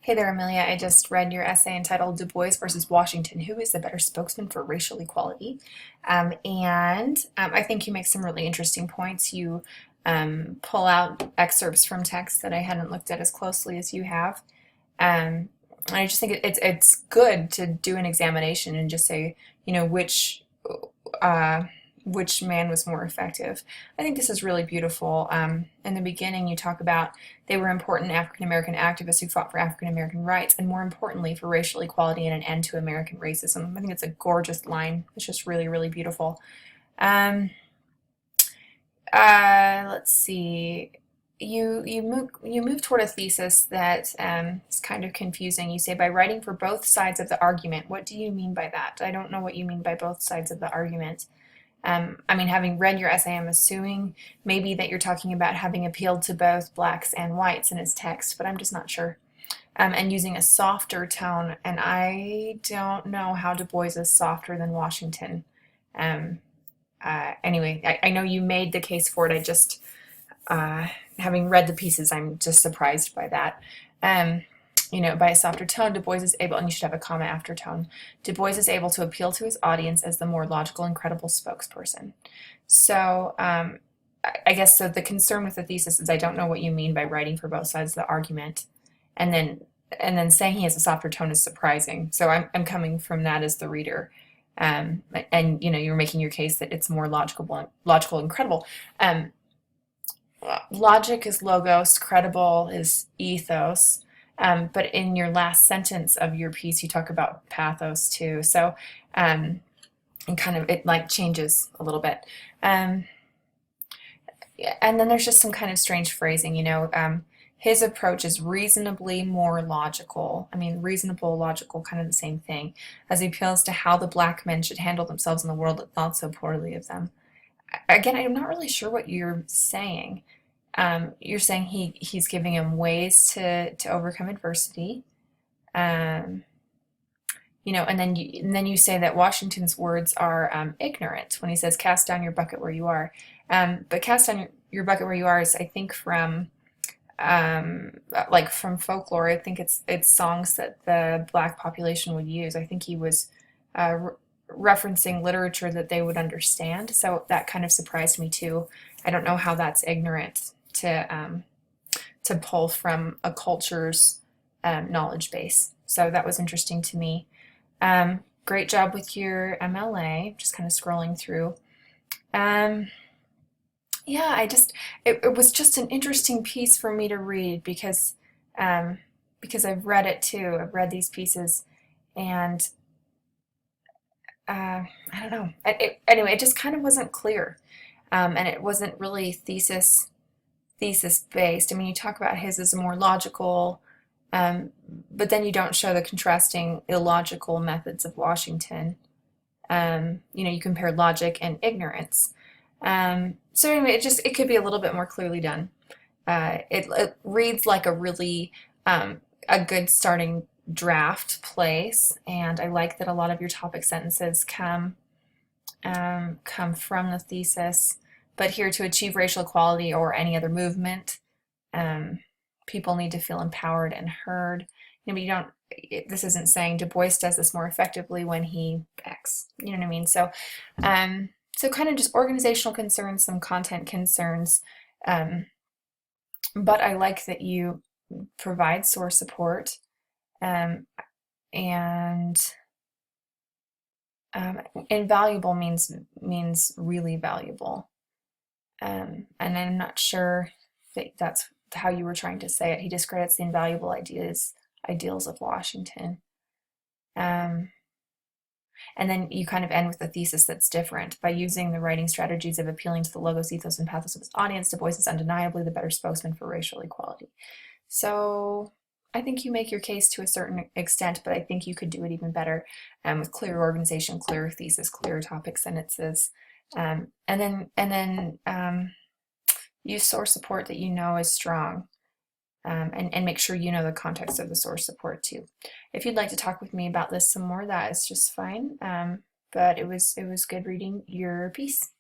Hey there, Amelia. I just read your essay entitled Du Bois versus Washington, Who is the Better Spokesman for Racial Equality? I think you make some really interesting points. You pull out excerpts from texts that I hadn't looked at as closely as you have. Um, and I just think it's good to do an examination and just say, you know, uh, which man was more effective. I think this is really beautiful. In the beginning, you talk about they were important African American activists who fought for African American rights, and more importantly, for racial equality and an end to American racism. I think it's a gorgeous line. It's just really, really beautiful. Um, let's see. You move toward a thesis that is kind of confusing. You say by writing for both sides of the argument. What do you mean by that? I don't know what you mean by both sides of the argument. I mean, having read your essay, I'm assuming maybe that you're talking about having appealed to both blacks and whites in his text, but I'm just not sure. And using a softer tone, and I don't know how Du Bois is softer than Washington. Um, anyway, I know you made the case for it. Uh, Having read the pieces, I'm just surprised by that. Um, by a softer tone, Du Bois is able, and you should have a comma after tone, Du Bois is able to appeal to his audience as the more logical and credible spokesperson. So, I guess so. The concern with the thesis is I don't know what you mean by writing for both sides of the argument, and then saying he has a softer tone is surprising. So I'm coming from that as the reader, and you're making your case that it's more logical and credible. Um, Logic is logos, credible is ethos. But in your last sentence of your piece, you talk about pathos too. So, and kind of it like changes a little bit. Um, yeah, and then there's just some kind of strange phrasing, his approach is reasonably more logical. I mean, reasonable, logical, kind of the same thing, as he appeals to how the black men should handle themselves in the world that thought so poorly of them. Again, I'm not really sure what you're saying. You're saying he's giving him ways to overcome adversity. Um, and then you say that Washington's words are ignorant when he says cast down your bucket where you are. But cast down your bucket where you are is, I think, from like from folklore. I think it's songs that the black population would use. I think he was referencing literature that they would understand. So that kind of surprised me too. I don't know how that's ignorant to pull from a culture's knowledge base. So that was interesting to me. Great job with your MLA. Just kind of scrolling through. Um, yeah, it was just an interesting piece for me to read um, because I've read it too. I've read these pieces, and I don't know. Anyway, it just kind of wasn't clear, and it wasn't really thesis based. I mean, you talk about his as a more logical, um, but then you don't show the contrasting illogical methods of Washington. You compare logic and ignorance. So anyway, it could be a little bit more clearly done. It reads like a good starting draft place, and I like that a lot of your topic sentences come from the thesis. But here, to achieve racial equality or any other movement, um, people need to feel empowered and heard. You don't. This isn't saying Du Bois does this more effectively when he X. You know what I mean? So kind of just organizational concerns, some content concerns. Um, but I like that you provide source support, um, and invaluable means really valuable. And I'm not sure that that's how you were trying to say it. He discredits the invaluable ideals of Washington. Um, and then you kind of end with a thesis that's different. By using the writing strategies of appealing to the logos, ethos, and pathos of his audience, Du Bois is undeniably the better spokesman for racial equality. So I think you make your case to a certain extent, but I think you could do it even better, with clear organization, clear thesis, clear topic sentences, and then use source support that you know is strong, and make sure you know the context of the source support too. If you'd like to talk with me about this some more, that is just fine. But it was good reading your piece.